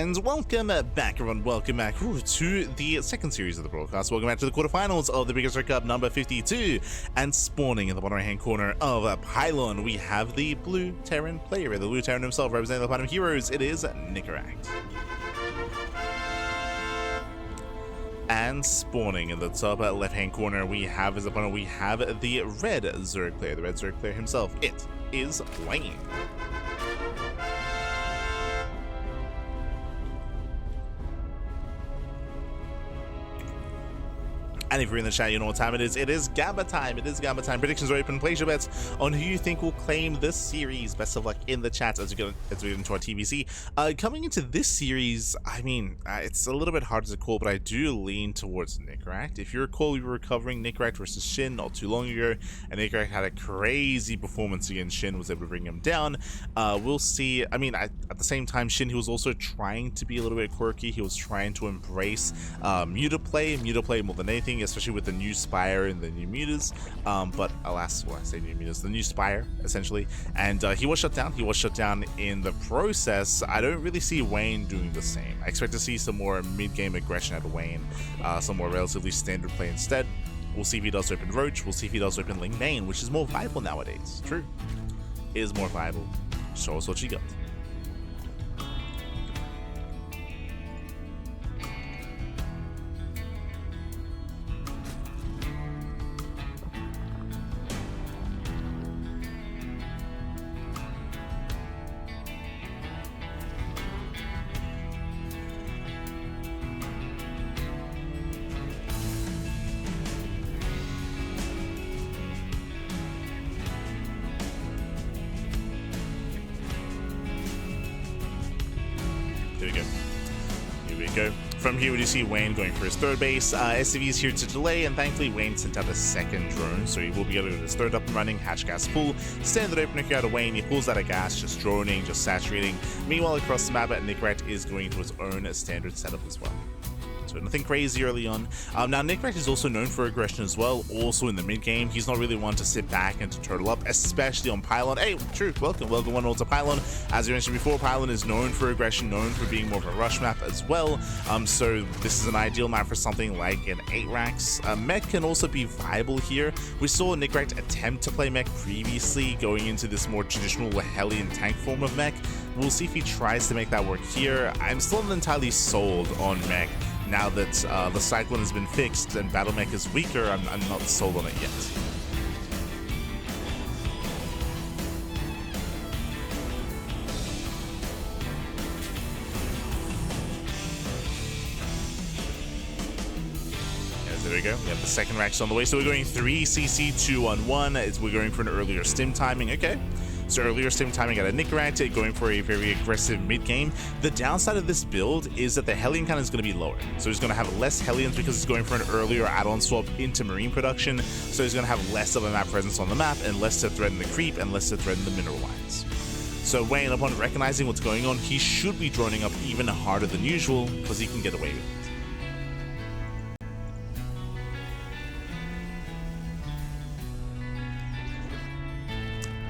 And welcome back, everyone. Welcome back to the second series of the broadcast. Welcome back to the quarterfinals of the PiGosaur Cup number 52. And spawning in the bottom right-hand corner of Pylon, we have the blue Terran player, the blue Terran himself, representing the Platinum Heroes. It is Nicoract. And spawning in the top left-hand corner, we have as opponent, we have the red Zerg player, the red Zerg player himself. It is Wayne. And if you're in the chat, you know what time it is. It is Gamba time. It is Gamba time. Predictions are open. Place your bets on who you think will claim this series. Best of luck in the chat as we get into our TVC. Coming into this series, I mean, it's a little bit hard to call, but I do lean towards Nicoract. If you recall, we were covering Nicoract versus Shin not too long ago, and Nicoract had a crazy performance against Shin, was able to bring him down. We'll see. I mean, at the same time, Shin, he was also trying to be a little bit quirky. He was trying to embrace mutaplay more than anything, especially with the new Spire and the new mutas, but alas, well, I say new mutas, the new Spire essentially, and he was shut down. He was shut down in the process. I don't really see Wayne doing the same. I expect to see some more mid-game aggression out of Wayne, some more relatively standard play instead. We'll see if he does open Roach. We'll see if he does open Ling Main, which is more viable nowadays. True, is more viable. Show us what you got. From here, we do see Wayne going for his third base. SCV is here to delay, and thankfully Wayne sent out a second drone, so he will be able to get his third up and running. Hatch gas full. Standard opener here out of Wayne. He pulls out of gas, just droning, just saturating. Meanwhile, across the map, Nicoract is going into his own standard setup as well. So nothing crazy early on. Now, Nicoract is also known for aggression as well, also in the mid-game. He's not really one to sit back and to turtle up, especially on Pylon. Hey, true, welcome 1-0 to Pylon. As you mentioned before, Pylon is known for aggression, known for being more of a rush map as well. So this is an ideal map for something like an 8-Rax. Mech can also be viable here. We saw Nicoract attempt to play Mech previously, going into this more traditional Hellion tank form of Mech. We'll see if he tries to make that work here. I'm still not entirely sold on Mech. Now that the Cyclone has been fixed and Battle Mech is weaker, I'm not sold on it yet. There we go. We have the second Rax on the way. So we're going 3 CC 2 on 1. We're going for an earlier stim timing. Okay. So earlier stim timing out of Nicoract, going for a very aggressive mid-game. The downside of this build is that the Hellion count is going to be lower. So he's going to have less Hellions because he's going for an earlier add-on swap into Marine production. So he's going to have less of a map presence on the map and less to threaten the creep and less to threaten the mineral lines. So Wayne, upon recognizing what's going on, he should be droning up even harder than usual because he can get away with it.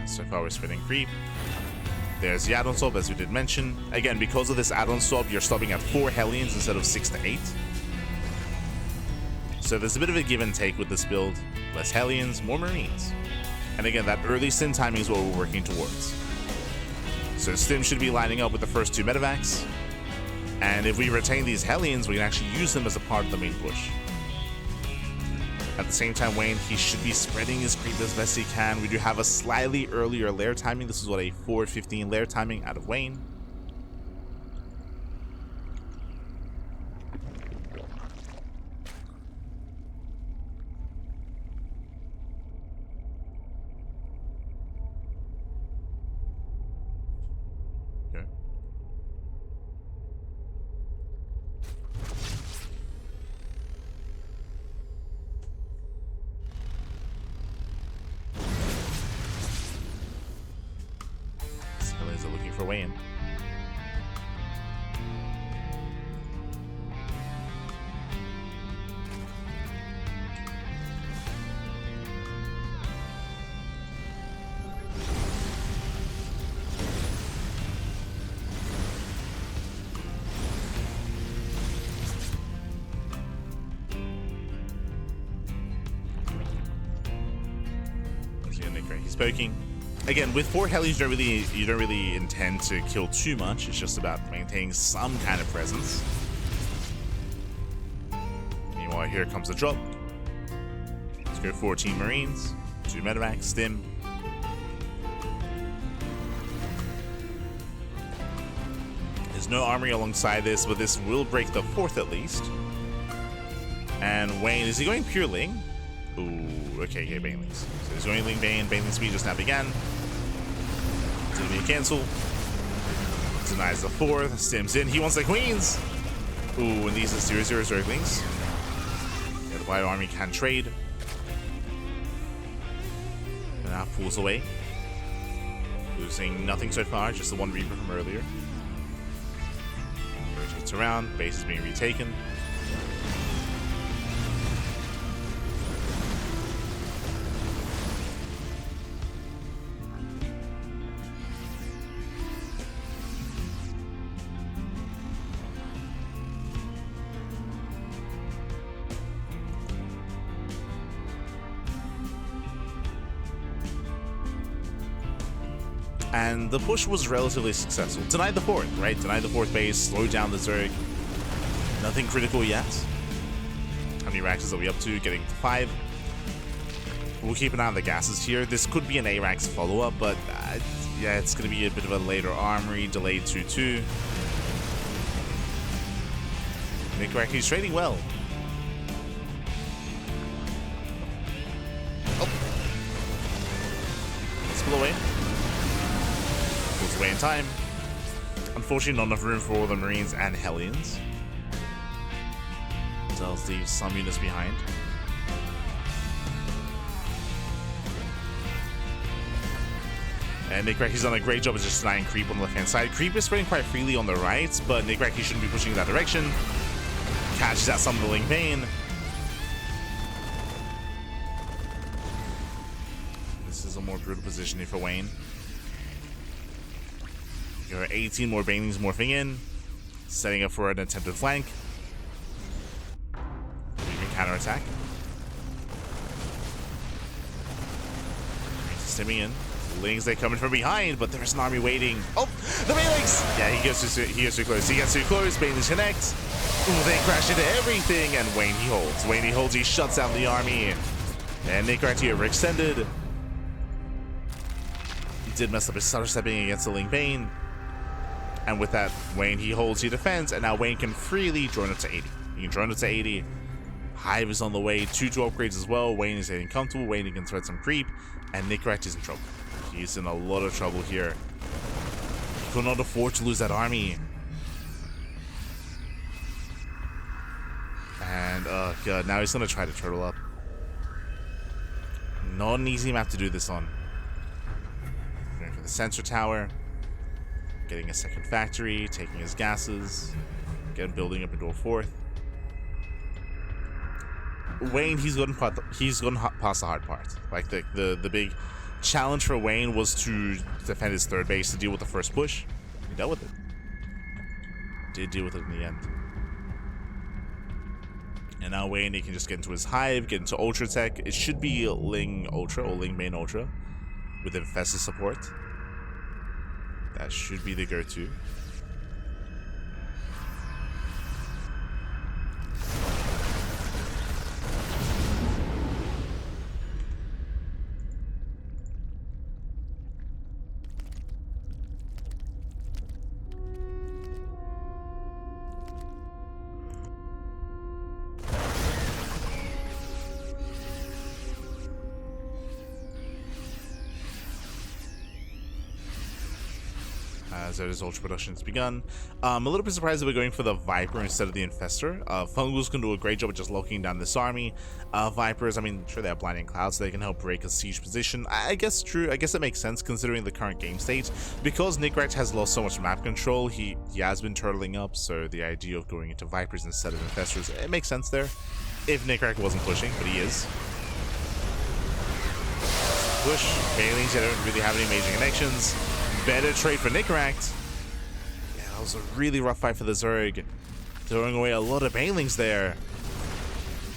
So far we're spinning creep. There's the add-on swap, as we did mention. Again, because of this add-on swap, you're stopping at 4 Hellions instead of 6 to 8. So there's a bit of a give and take with this build. Less Hellions, more Marines. And again, that early stim timing is what we're working towards. So stim should be lining up with the first 2 medevacs. And if we retain these Hellions, we can actually use them as a part of the main push. At the same time, Wayne, he should be spreading his creep as best he can. We do have a slightly earlier lair timing. This is what, a 4:15 lair timing out of Wayne. Are looking for Wayne. So yeah, Nicoract, he's poking. Again, with 4 helis, you don't really intend to kill too much. It's just about maintaining some kind of presence. Meanwhile, here comes the drop. Let's go 14 Marines, 2 Medivacs, Stim. There's no armory alongside this, but this will break the 4th at least. And Wayne, is he going pure Ling? Ooh, okay, Banelings. So he's going Ling Bane. Baneling speed just now began. It's gonna be a cancel. Denies the 4th. Stims in. He wants the Queens. Ooh, and these are 0/0 Zerglings. Yeah, the Bio Army can trade. And now pulls away. Losing nothing so far, just the 1 Reaper from earlier. Rotates around. Base is being retaken. And the push was relatively successful. Denied the 4th, right? Denied the 4th base, slowed down the Zerg. Nothing critical yet. How many racks are we up to? Getting to 5. We'll keep an eye on the gases here. This could be an ARAX follow-up, but yeah, it's going to be a bit of a later armory, delayed 2-2. Nicoract, he's trading well. Oh. Let's pull away. Pulls away in time. Unfortunately, not enough room for all the Marines and Hellions. Does leave some units behind. And Nicoract, he's done a great job of just denying creep on the left-hand side. Creep is spreading quite freely on the right, but Nicoract, he shouldn't be pushing in that direction. Catches out some of the Ling Bane. This is a more brutal positioning for Wayne. There are 18 more Banelings morphing in, setting up for an attempted flank. Even counterattack. Stimming in. Lings, they coming from behind, but there's an army waiting. Oh, the Banelings! Yeah, he gets too close. He gets too close. Banelings connect. Ooh, they crash into everything, and Wayne, he holds. Wayne, he holds. He shuts down the army. And Nicoract here overextended. He did mess up his stutter stepping against the Ling Bane. And with that, Wayne, he holds, he defends, and now Wayne can freely drone it to 80. He can drone it to 80. Hive is on the way. 2 upgrades as well. Wayne is getting comfortable. Wayne can thread some creep, and Nicoract is in trouble. He's in a lot of trouble here. He could not afford to lose that army. And, oh god, now he's going to try to turtle up. Not an easy map to do this on. Going for the sensor tower. Getting a second factory, taking his gases. Again, building up into a 4th. Wayne, he's going past the hard part. Like, the big challenge for Wayne was to defend his 3rd base, to deal with the first push. He dealt with it. Did deal with it in the end. And now Wayne, he can just get into his hive, get into Ultra Tech. It should be Ling Ultra or Ling Bane Ultra with Infested support. That should be the go-to. As his ultra production has begun. I'm a little bit surprised that we're going for the Viper instead of the Infestor. Fungus can do a great job of just locking down this army. Vipers, I mean, sure, they have Blinding Clouds, so they can help break a siege position. I guess true. I guess it makes sense considering the current game state. Because Nicoract has lost so much map control, he has been turtling up, so the idea of going into Vipers instead of Infestors, it makes sense there. If Nicoract wasn't pushing, but he is. Push. Banelings, they don't really have any major connections. Better trade for Nicoract. Yeah, that was a really rough fight for the Zerg. Throwing away a lot of Banelings there.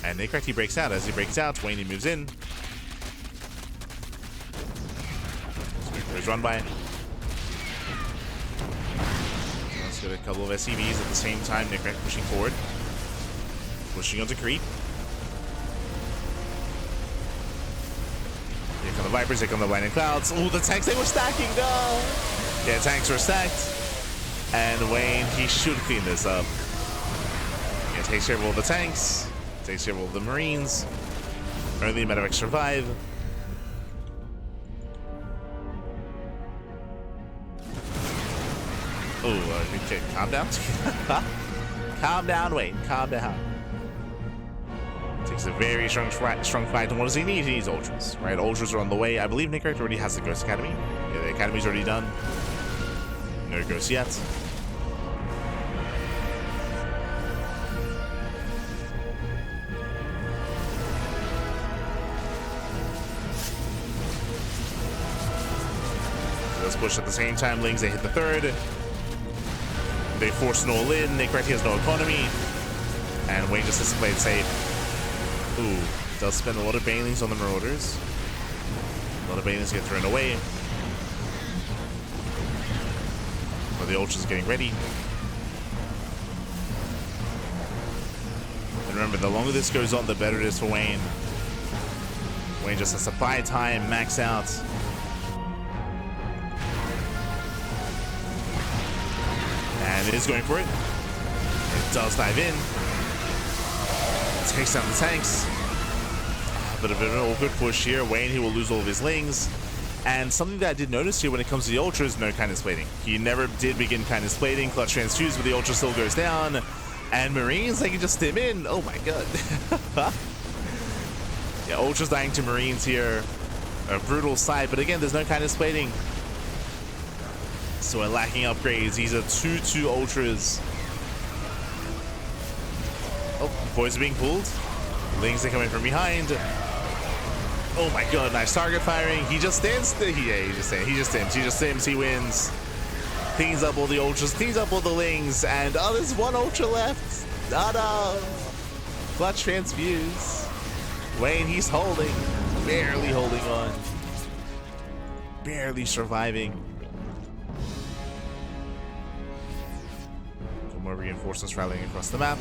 And Nicoract, he breaks out. As he breaks out, Wayne, he moves in. his run by. Let's get a couple of SCVs at the same time. Nicoract pushing forward. Pushing onto creep. Here come the Vipers, here come the Lightning Clouds. Oh, the tanks, they were stacking, no! Yeah, tanks were stacked. And Wayne, he should clean this up. Yeah, takes care of all the tanks. Takes care of all the Marines. Only Medivacs survive. Oh, okay, calm down. Calm down, Wayne, calm down. Takes a very strong fight, and what does he need? He needs Ultras, right? Ultras are on the way. I believe Nicoract already has the Ghost Academy. Yeah, the Academy's already done. No Ghosts yet. Let's push at the same time. Lings, they hit the third. They force an all-in. Nicoract has no economy. And Wayne just has to play it safe. Ooh, does spend a lot of Banelings on the Marauders. A lot of Banelings get thrown away. But the Ultra's getting ready. And remember, the longer this goes on, the better it is for Wayne. Wayne just has to buy time, max out. And it is going for it. It does dive in. Takes down the tanks. A bit of an awkward push here. Wayne, he will lose all of his Lings. And something that I did notice here when it comes to the Ultras, no kindness plating. He never did begin kindness plating. Clutch transfuse, but the Ultra still goes down. And Marines, they can just stim in. Oh my god. Yeah, Ultras dying to Marines here. A brutal sight, but again, there's no kindness plating. So we're lacking upgrades. These are 2-2 Ultras. Oh, boys are being pulled. Lings are coming from behind. Oh my god, nice target firing. He just stands. Yeah, he just stims. He just stims. He wins. Cleans up all the Ultras, cleans up all the Lings, and oh, there's one Ultra left. Oh no. Clutch transfuse. Wayne, he's holding. Barely holding on. Barely surviving. Some more reinforcements rallying across the map.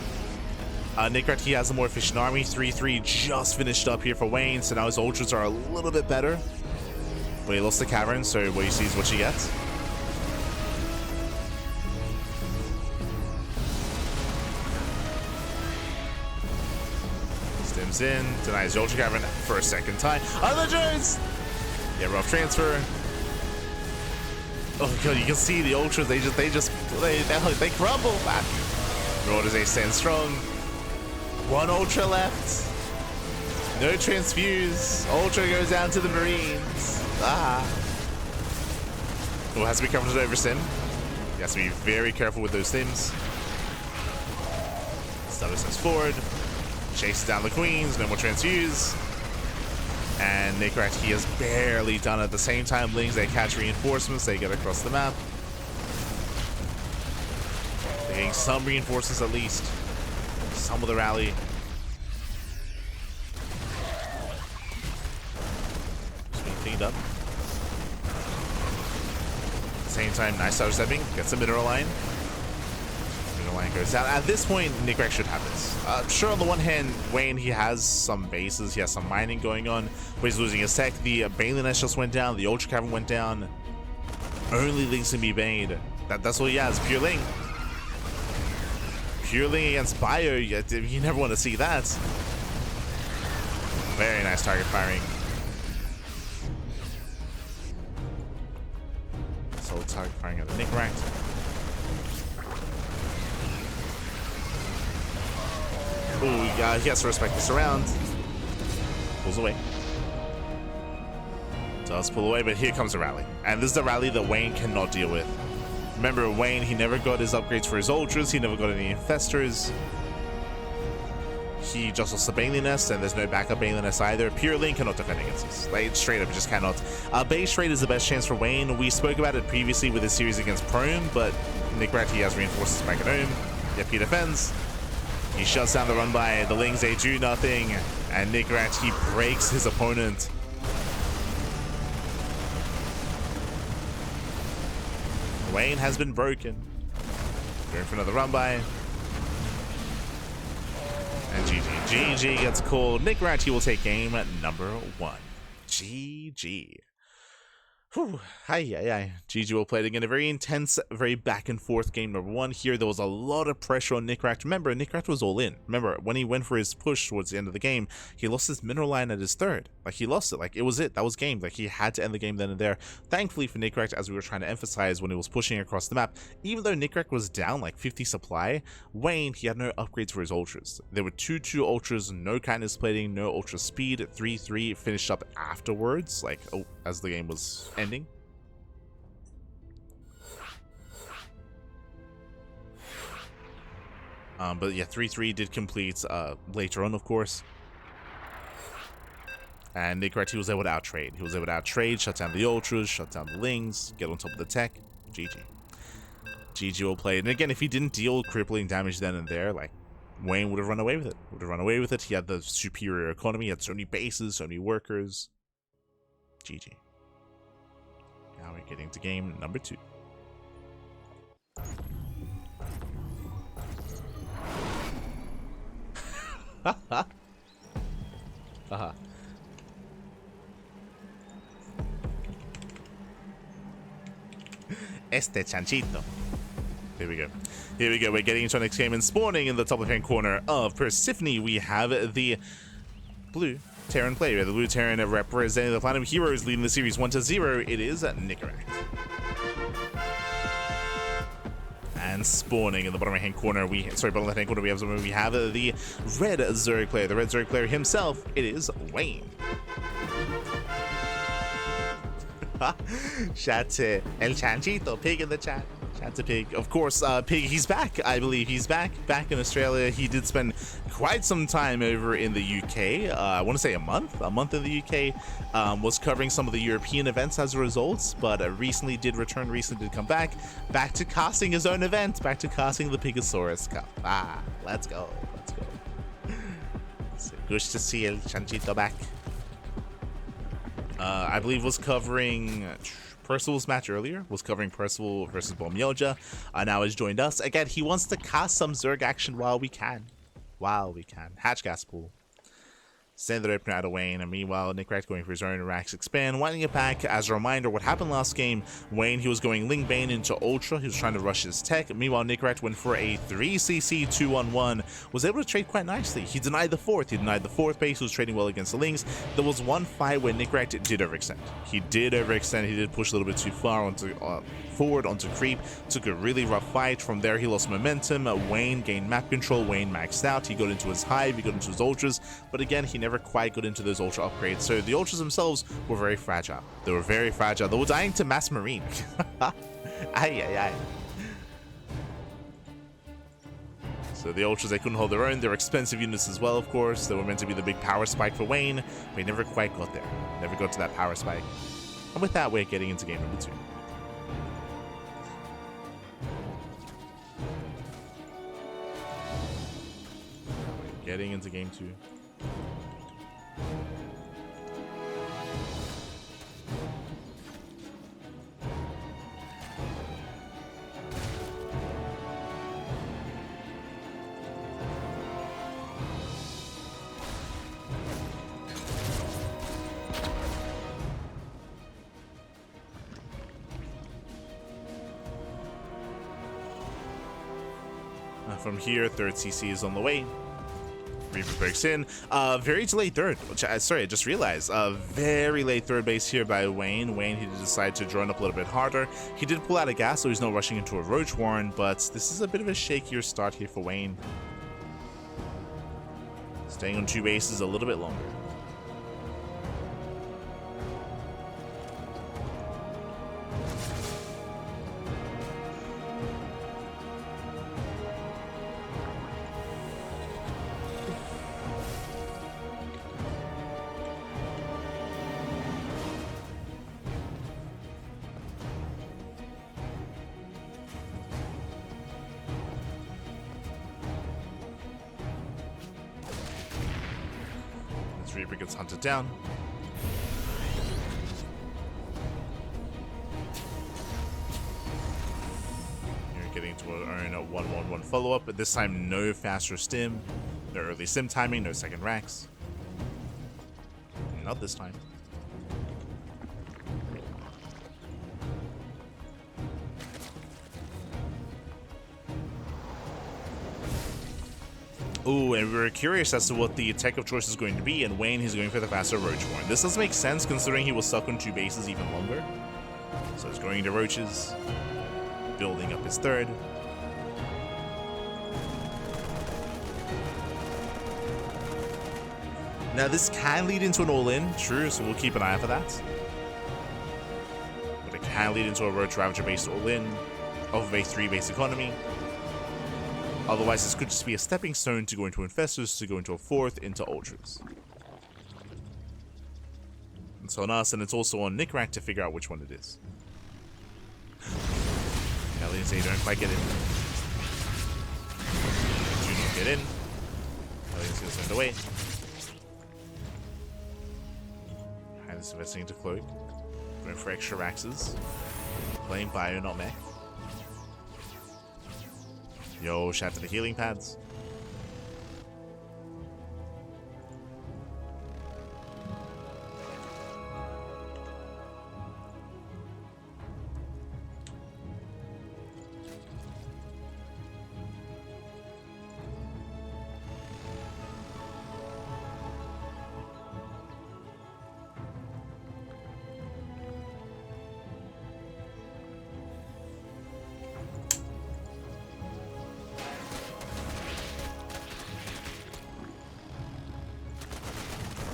Nicoract, he has a more efficient army. 3-3 just finished up here for Wayne, so now his Ultras are a little bit better. But he lost the Cavern, so what you see is what you get. Stims in, denies the Ultra Cavern for a second time. Other Jones! Yeah, rough transfer. Oh god, you can see the Ultras, they crumble, man. Marauders, they stand strong. One Ultra left. No transfuse. Ultra goes down to the Marines. Ah. Oh, has to be careful to overstim. He has to be very careful with those stims. Stutter steps forward. Chases down the Queens. No more transfuse. And Nicoract, he has barely done it. At the same time, Lings, they catch reinforcements. They get across the map. They're getting some reinforcements at least. Some of the rally. Just being cleaned up. At the same time, nice stutter stepping. Gets the mineral line. Mineral line goes down. At this point, Nicoract should have this. Sure, on the one hand, Wayne, he has some bases. He has some mining going on. But he's losing his tech. The Baneling Nest just went down. The Ultra Cavern went down. Only Lings can be Baned. That's all he has. Pure Ling. Pure Ling against Bio, you never want to see that. Very nice target firing. Solid target firing at the Nicoract. Ooh, he has to respect this round. Pulls away. Does pull away, but here comes a rally. And this is the rally that Wayne cannot deal with. Remember, Wayne, he never got his upgrades for his Ultras. He never got any Infestors. He just lost the Baneling Nest, and there's no backup Baneling Nest either. Pure Ling cannot defend against this. Like, straight up, just cannot. Base trade is the best chance for Wayne. We spoke about it previously with his series against Prome, but Nicoract, he has reinforcements back at home. Yep, he defends. He shuts down the run by the Lings. They do nothing. And Nicoract, he breaks his opponent. Wayne has been broken. Going for another run by. And GG. GG gets called. Nicoract, he will take game at number 1. GG. Whew. Hi. GG will play it again. A very intense, very back and forth game number 1 here. There was a lot of pressure on Nicoract. Remember, Nicoract was all in. Remember, when he went for his push towards the end of the game, he lost his mineral line at his 3rd. Like, he lost it. Like, it was it. That was game. Like, he had to end the game then and there. Thankfully for Nicoract, as we were trying to emphasize when he was pushing across the map, even though Nicoract was down like 50 supply, Wayne, he had no upgrades for his ultras. There were 2-2 ultras, no kindness plating, no ultra speed. 3-3 finished up afterwards, like, as the game was ending. But yeah, 3-3 did complete later on, of course. And Nicoract, he was able to out-trade. He was able to out-trade, shut down the ultras, shut down the lings, get on top of the tech. GG. GG will play. And again, if he didn't deal crippling damage then and there, like, Wayne would have run away with it. Would have run away with it. He had the superior economy. He had so many bases, so many workers. GG. Now we're getting to game number 2. Este chanchito. Here we go. Here we go. We're getting into our next game, and spawning in the top left-hand corner of Persephone, we have the blue Terran player. The blue Terran representing the Platinum Heroes, leading the series 1-0. It is Nicoract. And spawning in the bottom right-hand corner, bottom left-hand corner, we have the red Zerg player. The red Zerg player himself, it is Wayne. Shout to El Chanchito, Pig in the chat. Shout to Pig. Of course, Pig, he's back, I believe. He's back in Australia. He did spend quite some time over in the UK. I want to say a month in the UK. Was covering some of the European events as a result, but recently did come back to casting his own event, back to casting the PiGosaur Cup. Let's go. So good to see El Chanchito back. I believe was covering Percival's match earlier, was covering Percival versus Bomyoja. Now has joined us. Again, he wants to cast some Zerg action while we can. Hatch gas pool. Send the opener out of Wayne, and meanwhile, Nicoract going for his own Rax expand, winding it back. As a reminder, what happened last game, Wayne, he was going Ling Bane into Ultra, he was trying to rush his tech. Meanwhile, Nicoract went for a 3cc 2-on-1, was able to trade quite nicely. He denied the fourth base, he was trading well against the Lings. There was one fight where Nicoract did overextend. He did push a little bit too far onto forward onto creep, took a really rough fight. From there, he lost momentum. Wayne gained map control, Wayne maxed out, he got into his hive, he got into his ultras, but again, he never quite got into those ultra upgrades. So the ultras themselves were very fragile. They were dying to mass marine. Ay. So the ultras, they couldn't hold their own. They're expensive units as well, of course. They were meant to be the big power spike for Wayne, but he never quite got there. Never got to that power spike. And with that, we're getting into game number 2. Getting into game 2. From here, 3rd CC is on the way. Reaper breaks in. Very delayed 3rd, which I just realized. Very late 3rd base here by Wayne. Wayne, he decided to drone up a little bit harder. He did pull out a gas, so he's not rushing into a Roach Warren, but this is a bit of a shakier start here for Wayne. Staying on 2 bases a little bit longer. Reaper gets hunted down. to earn a 1-1-1 follow-up, but this time no faster stim, no early stim timing, no second racks. Not this time. Ooh, and we were curious as to what the tech of choice is going to be, and Wayne, he's going for the faster Roach Horn. This does make sense considering he was stuck on 2 bases even longer. So he's going into Roaches, building up his third. Now this can lead into an all-in, true, so we'll keep an eye out for that. But it can lead into a Roach Ravager based all-in of a 3-base economy. Otherwise, this could just be a stepping stone to go into Infestors, to go into a 4th, into Ultras. It's on us, and it's also on Nicoract to figure out which one it is. Hellions, they don't quite get in. Do not get in. Hellions gonna send away. Highness investing into Cloak. Going for extra Raxes. Playing Bio, not Mech. Yo, shout to the healing pads.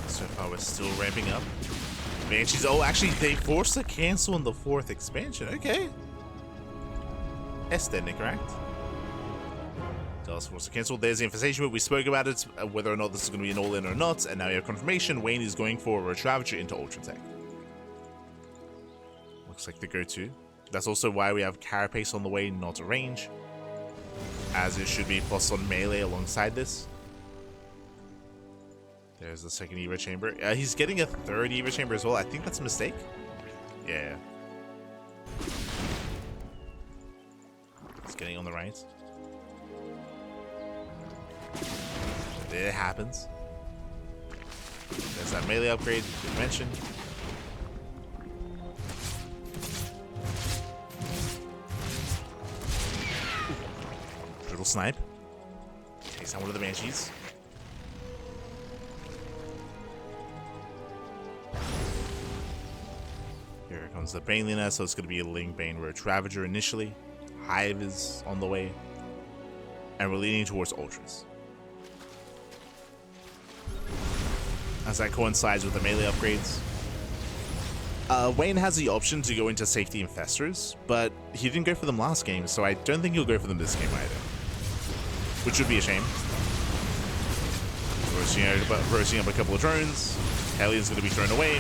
So far, we're still ramping up. Banshees. Oh, actually, they forced a cancel in the 4th expansion. Okay. Esther Nicoract. Does force a cancel. There's the infestation, but we spoke about it, whether or not this is going to be an all-in or not, and now we have confirmation. Wayne is going for a Roach Ravager into Ultra Tech. Looks like the go-to. That's also why we have Carapace on the way, not a range, as it should be plus on melee alongside this. There's the second Eva chamber. He's getting a 3rd Eva chamber as well. I think that's a mistake. Yeah. It's getting on the right. It happens. There's that melee upgrade you mentioned. Brutal snipe. Takes out one of the Banshees. Here comes the Banelina, so it's going to be a Ling Bane Roach Ravager initially. Hive is on the way. And we're leaning towards Ultras. As that coincides with the melee upgrades. Wayne has the option to go into Safety Infestors, but he didn't go for them last game, so I don't think he'll go for them this game either. Which would be a shame. Roasting up a couple of drones. Hellions going to be thrown away.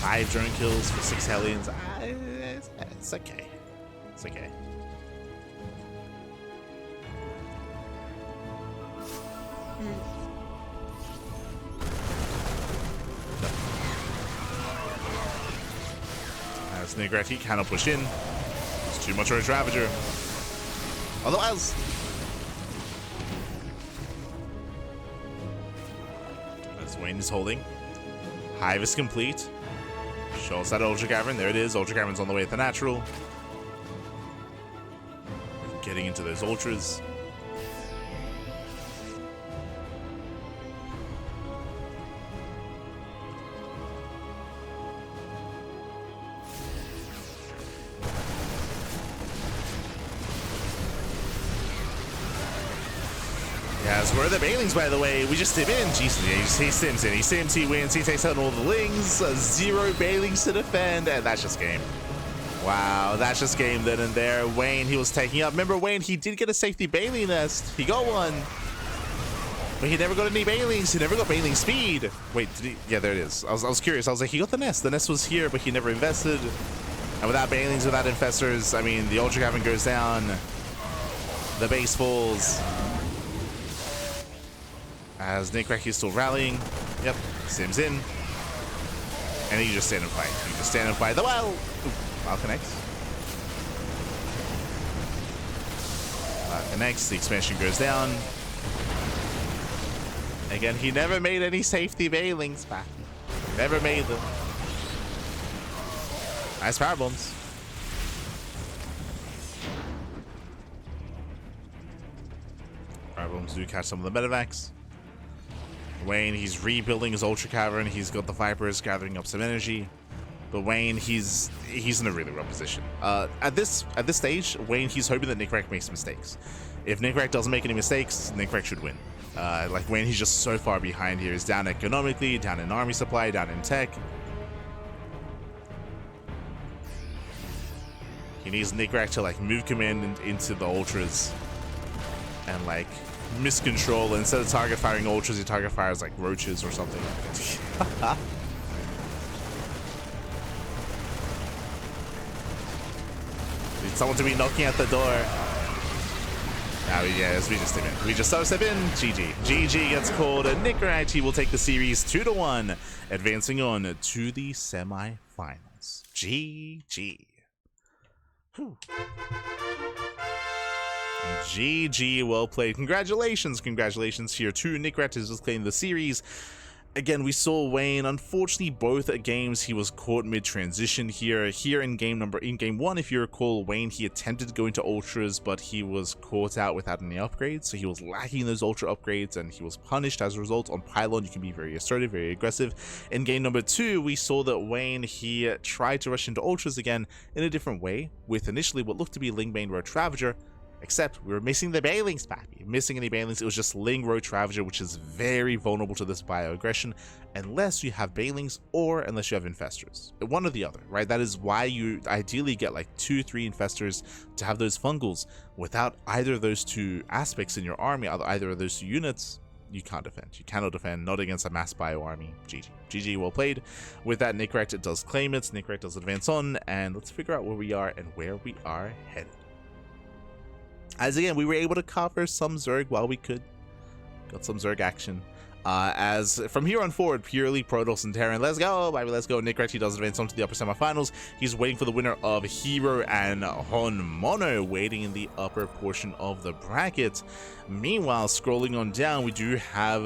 5 drone kills for 6 Hellions. It's okay. It's okay. As Nicoract, he cannot push in. It's too much Roach Ravager. Otherwise, as Wayne is holding. Hive is complete. Show us that Ultra Cavern. There it is. Ultra Cavern's on the way at the natural. Getting into those Ultras. Yes, where are the Banelings, by the way? We just stim in. Jesus, yeah, he stims in. He stims, he wins, he takes out all the Lings. 0 Banelings to defend, and that's just game. Wow, that's just game then and there. Wayne, he was taking up. Remember, Wayne, he did get a safety Baneling nest. He got one. But he never got any Banelings. He never got Baneling speed. Wait, did he? Yeah, there it is. I was curious. I was like, he got the nest. The nest was here, but he never invested. And without Banelings, without Infestors, I mean, the Ultra Cavern goes down. The base falls. As Nicoract is still rallying. Yep, Sims in. And then you just stand and fight. You just stand and fight. The Wild! Ooh, Wild connects. Connects, the expansion goes down. Again, he never made any safety bailings back. Never made them. Nice power bombs. Power bombs do catch some of the medevacs. Wayne, he's rebuilding his Ultra Cavern. He's got the Vipers gathering up some energy. But Wayne, he's in a really rough position. At this stage, Wayne, he's hoping that Nicoract makes mistakes. If Nicoract doesn't make any mistakes, Nicoract should win. Like Wayne, he's just so far behind here. He's down economically, down in army supply, down in tech. He needs Nicoract to like move command into the ultras and like miscontrol. Instead of target firing ultras, he target fires like roaches or something. Need someone to be knocking at the door. Yes, we just step in. We just step in. GG. GG gets called. Nicoract, he will take the series 2-1, advancing on to the semi-finals. GG. Whew. GG, well played. Congratulations here to Nicoract, who's just claiming the series. Again, we saw Wayne, unfortunately, both games he was caught mid-transition here. Here in game one, if you recall, Wayne, he attempted to go into ultras, but he was caught out without any upgrades, so he was lacking those ultra upgrades, and he was punished as a result. On Pylon, you can be very assertive, very aggressive. In game number 2, we saw that Wayne, he tried to rush into ultras again in a different way, with initially what looked to be Lingbane Road Ravager, except we were missing the Bailings, pappy. Missing any Bailings, it was just Ling Roach Ravager, which is very vulnerable to this bioaggression, unless you have Bailings or unless you have Infestors. One or the other, right? That is why you ideally get like 2-3 Infestors to have those fungals. Without either of those two aspects in your army, either of those two units, you can't defend. You cannot defend, not against a mass bio army. GG. GG, well played. With that, Nicoract, it does claim it. Nicoract does advance on, and let's figure out where we are and where we are headed. As again, we were able to cover some Zerg while we could. Got some Zerg action. As from here on forward, purely Protoss and Terran. Let's go, baby, let's go. Nicoract, he does advance on to the upper semifinals. He's waiting for the winner of Hero and Hon Mono, waiting in the upper portion of the bracket. Meanwhile, scrolling on down, we do have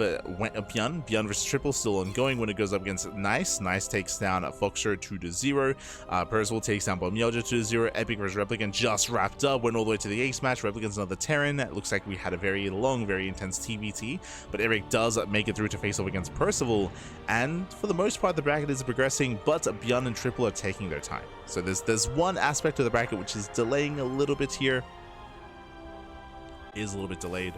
Bjorn versus Triple still ongoing when it goes up against Nice. Nice takes down Foxer 2-0. Percival takes down Bomyelja 2-0. Epic versus Replicant just wrapped up, went all the way to the ace match. Replicant's another Terran. It looks like we had a very long, very intense TVT, but Eric does make it through to face off against Percival, and for the most part the bracket is progressing, but Bjorn and Triple are taking their time. So there's one aspect of the bracket which is delaying a little bit here. Is a little bit delayed.